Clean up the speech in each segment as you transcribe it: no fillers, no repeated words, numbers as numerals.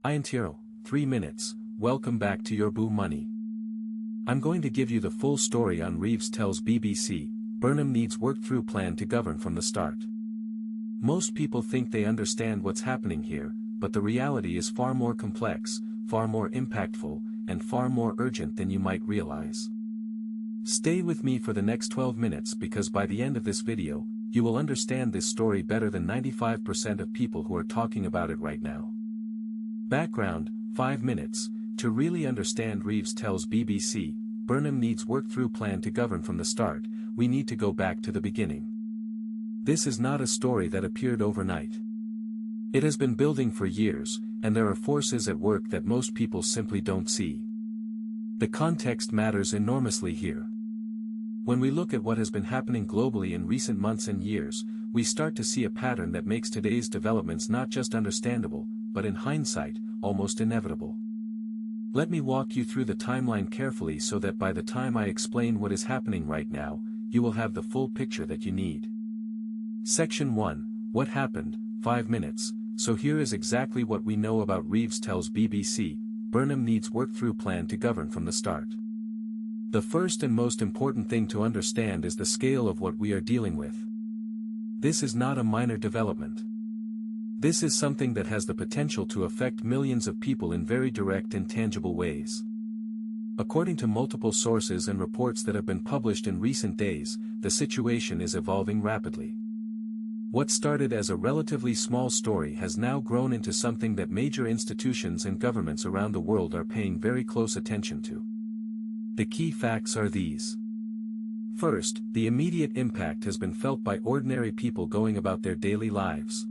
Iantiro, 3 minutes, welcome back to your Boo Money. I'm going to give you the full story on Reeves tells BBC, Burnham needs work-through plan to govern from the start. Most people think they understand what's happening here, but the reality is far more complex, far more impactful, and far more urgent than you might realize. Stay with me for the next 12 minutes because by the end of this video, you will understand this story better than 95% of people who are talking about it right now. Background, 5 minutes, to really understand Reeves tells BBC, Burnham needs work-through plan to govern from the start, we need to go back to the beginning. This is not a story that appeared overnight. It has been building for years, and there are forces at work that most people simply don't see. The context matters enormously here. When we look at what has been happening globally in recent months and years, we start to see a pattern that makes today's developments not just understandable, but in hindsight, almost inevitable. Let me walk you through the timeline carefully so that by the time I explain what is happening right now, you will have the full picture that you need. Section 1, What happened, 5 minutes, so here is exactly what we know about Reeves tells BBC, Burnham needs work-through plan to govern from the start. The first and most important thing to understand is the scale of what we are dealing with. This is not a minor development. This is something that has the potential to affect millions of people in very direct and tangible ways. According to multiple sources and reports that have been published in recent days, the situation is evolving rapidly. What started as a relatively small story has now grown into something that major institutions and governments around the world are paying very close attention to. The key facts are these. First, the immediate impact has been felt by ordinary people going about their daily lives.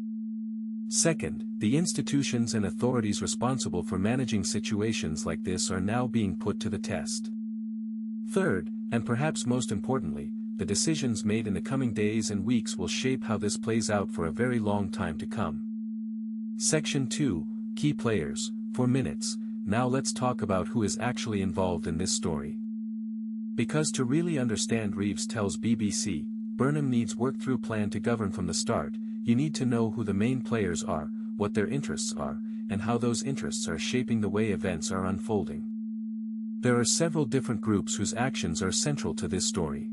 Second, the institutions and authorities responsible for managing situations like this are now being put to the test. Third, and perhaps most importantly, the decisions made in the coming days and weeks will shape how this plays out for a very long time to come. Section 2, Key Players, 4 minutes, now let's talk about who is actually involved in this story. Because to really understand Reeves tells BBC, Burnham needs work-through plan to govern from the start, you need to know who the main players are, what their interests are, and how those interests are shaping the way events are unfolding. There are several different groups whose actions are central to this story.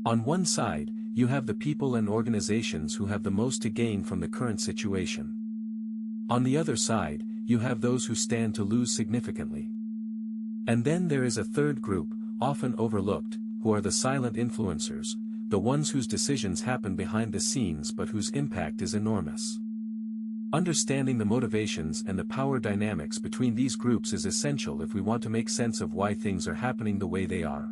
On one side, you have the people and organizations who have the most to gain from the current situation. On the other side, you have those who stand to lose significantly. And then there is a third group, often overlooked, who are the silent influencers, the ones whose decisions happen behind the scenes but whose impact is enormous. Understanding the motivations and the power dynamics between these groups is essential if we want to make sense of why things are happening the way they are.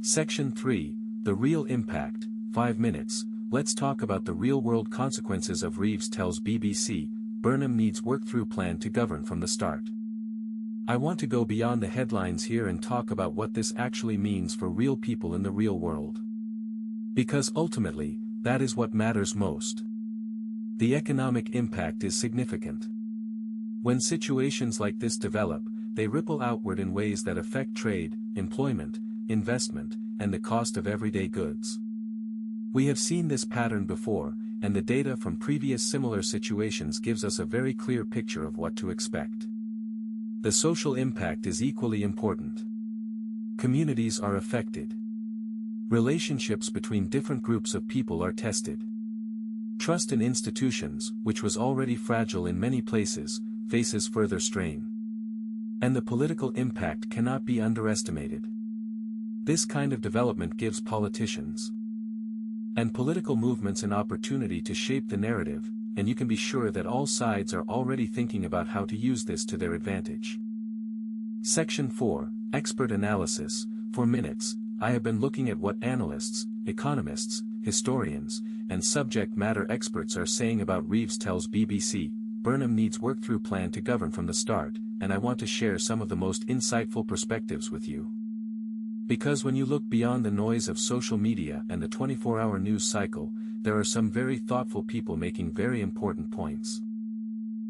Section 3, The Real Impact, 5 minutes, let's talk about the real-world consequences of Reeves tells BBC, Burnham needs work-through plan to govern from the start. I want to go beyond the headlines here and talk about what this actually means for real people in the real world. Because ultimately, that is what matters most. The economic impact is significant. When situations like this develop, they ripple outward in ways that affect trade, employment, investment, and the cost of everyday goods. We have seen this pattern before, and the data from previous similar situations gives us a very clear picture of what to expect. The social impact is equally important. Communities are affected. Relationships between different groups of people are tested. Trust in institutions, which was already fragile in many places, faces further strain. And the political impact cannot be underestimated. This kind of development gives politicians and political movements an opportunity to shape the narrative, and you can be sure that all sides are already thinking about how to use this to their advantage. Section 4, Expert Analysis, 4 minutes, I have been looking at what analysts, economists, historians, and subject matter experts are saying about Reeves tells BBC, Burnham needs work-through plan to govern from the start, and I want to share some of the most insightful perspectives with you. Because when you look beyond the noise of social media and the 24-hour news cycle, there are some very thoughtful people making very important points.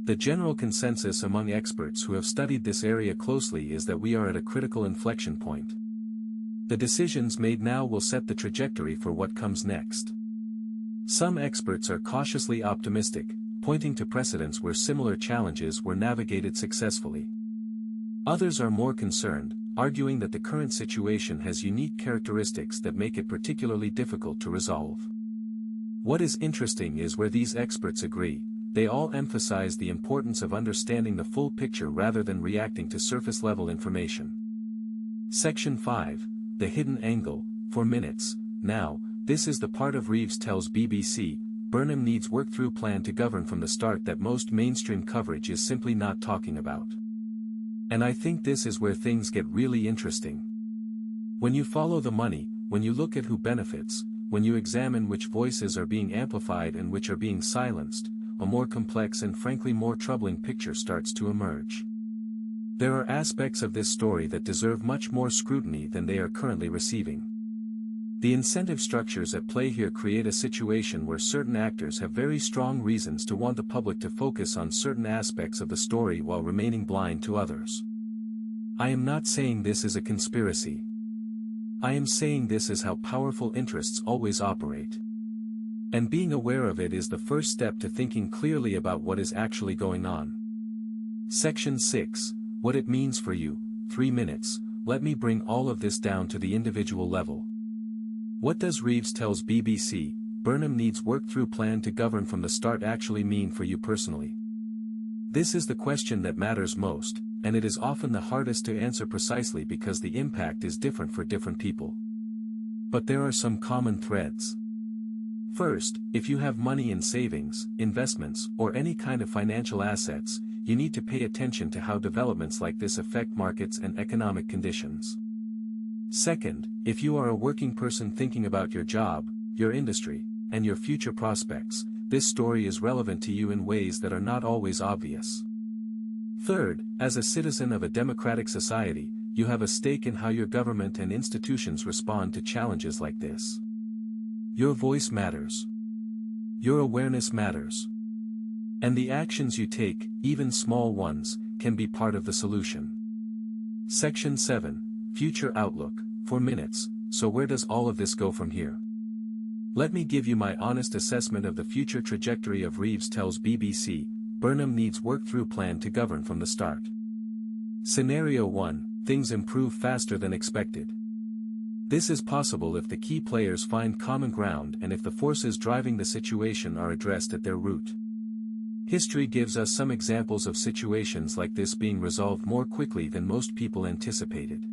The general consensus among experts who have studied this area closely is that we are at a critical inflection point. The decisions made now will set the trajectory for what comes next. Some experts are cautiously optimistic, pointing to precedents where similar challenges were navigated successfully. Others are more concerned, arguing that the current situation has unique characteristics that make it particularly difficult to resolve. What is interesting is where these experts agree, they all emphasize the importance of understanding the full picture rather than reacting to surface-level information. Section 5, The Hidden Angle, for minutes. Now, this is the part of Reeves tells BBC, Burnham needs work-through plan to govern from the start that most mainstream coverage is simply not talking about. And I think this is where things get really interesting. When you follow the money, when you look at who benefits, when you examine which voices are being amplified and which are being silenced, a more complex and frankly more troubling picture starts to emerge. There are aspects of this story that deserve much more scrutiny than they are currently receiving. The incentive structures at play here create a situation where certain actors have very strong reasons to want the public to focus on certain aspects of the story while remaining blind to others. I am not saying this is a conspiracy. I am saying this is how powerful interests always operate. And being aware of it is the first step to thinking clearly about what is actually going on. Section 6, What it means for you, 3 minutes. Let me bring all of this down to the individual level. What does Reeves tells BBC, Burnham needs work-through plan to govern from the start actually mean for you personally? This is the question that matters most, and it is often the hardest to answer precisely because the impact is different for different people. But there are some common threads. First, if you have money in savings, investments, or any kind of financial assets, you need to pay attention to how developments like this affect markets and economic conditions. Second, if you are a working person thinking about your job, your industry, and your future prospects, this story is relevant to you in ways that are not always obvious. Third, as a citizen of a democratic society, you have a stake in how your government and institutions respond to challenges like this. Your voice matters. Your awareness matters. And the actions you take, even small ones, can be part of the solution. Section 7, Future Outlook, 4 minutes. So where does all of this go from here? Let me give you my honest assessment of the future trajectory of Reeves tells BBC, Burnham needs work-through plan to govern from the start. Scenario 1, things improve faster than expected. This is possible if the key players find common ground and if the forces driving the situation are addressed at their root. History gives us some examples of situations like this being resolved more quickly than most people anticipated.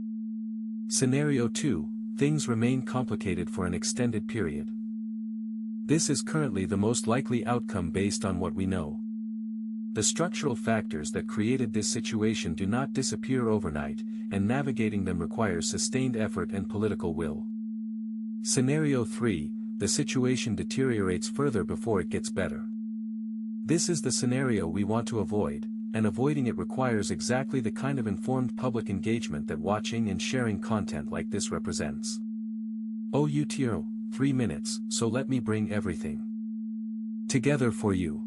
Scenario 2, things remain complicated for an extended period. This is currently the most likely outcome based on what we know. The structural factors that created this situation do not disappear overnight, and navigating them requires sustained effort and political will. Scenario 3, the situation deteriorates further before it gets better. This is the scenario we want to avoid, and avoiding it requires exactly the kind of informed public engagement that watching and sharing content like this represents. OUTO, 3 minutes, so let me bring everything together for you.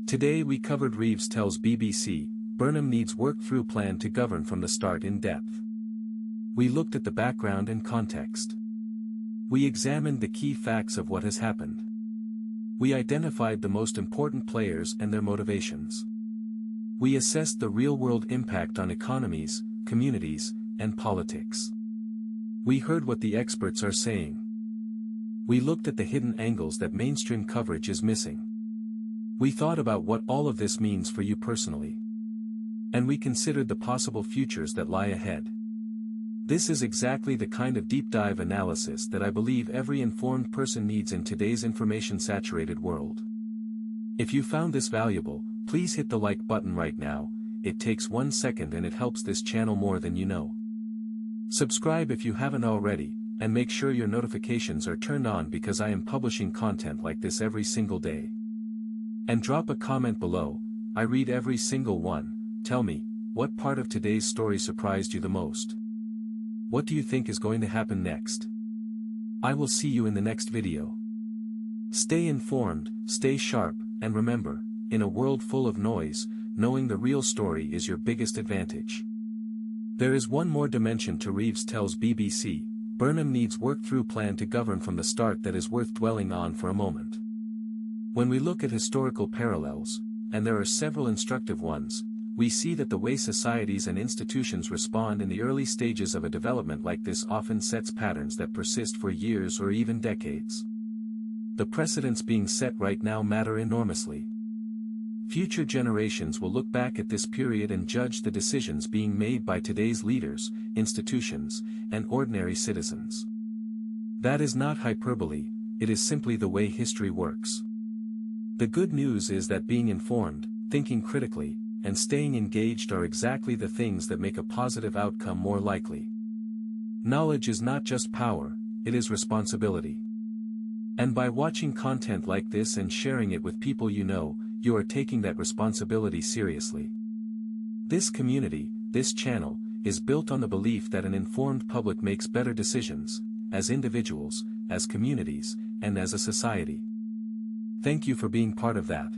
Today we covered Reeves tells BBC, Burnham needs work-through plan to govern from the start in depth. We looked at the background and context. We examined the key facts of what has happened. We identified the most important players and their motivations. We assessed the real-world impact on economies, communities, and politics. We heard what the experts are saying. We looked at the hidden angles that mainstream coverage is missing. We thought about what all of this means for you personally. And we considered the possible futures that lie ahead. This is exactly the kind of deep dive analysis that I believe every informed person needs in today's information-saturated world. If you found this valuable, please hit the like button right now. It takes 1 second and it helps this channel more than you know. Subscribe if you haven't already, and make sure your notifications are turned on because I am publishing content like this every single day. And drop a comment below. I read every single one. Tell me, what part of today's story surprised you the most? What do you think is going to happen next? I will see you in the next video. Stay informed, stay sharp, and remember, in a world full of noise, knowing the real story is your biggest advantage. There is one more dimension to Reeves tells BBC, Burnham needs work-through plan to govern from the start that is worth dwelling on for a moment. When we look at historical parallels, and there are several instructive ones, we see that the way societies and institutions respond in the early stages of a development like this often sets patterns that persist for years or even decades. The precedents being set right now matter enormously. Future generations will look back at this period and judge the decisions being made by today's leaders, institutions, and ordinary citizens. That is not hyperbole, it is simply the way history works. The good news is that being informed, thinking critically, and staying engaged are exactly the things that make a positive outcome more likely. Knowledge is not just power, it is responsibility. And by watching content like this and sharing it with people you know, you are taking that responsibility seriously. This community, this channel, is built on the belief that an informed public makes better decisions, as individuals, as communities, and as a society. Thank you for being part of that.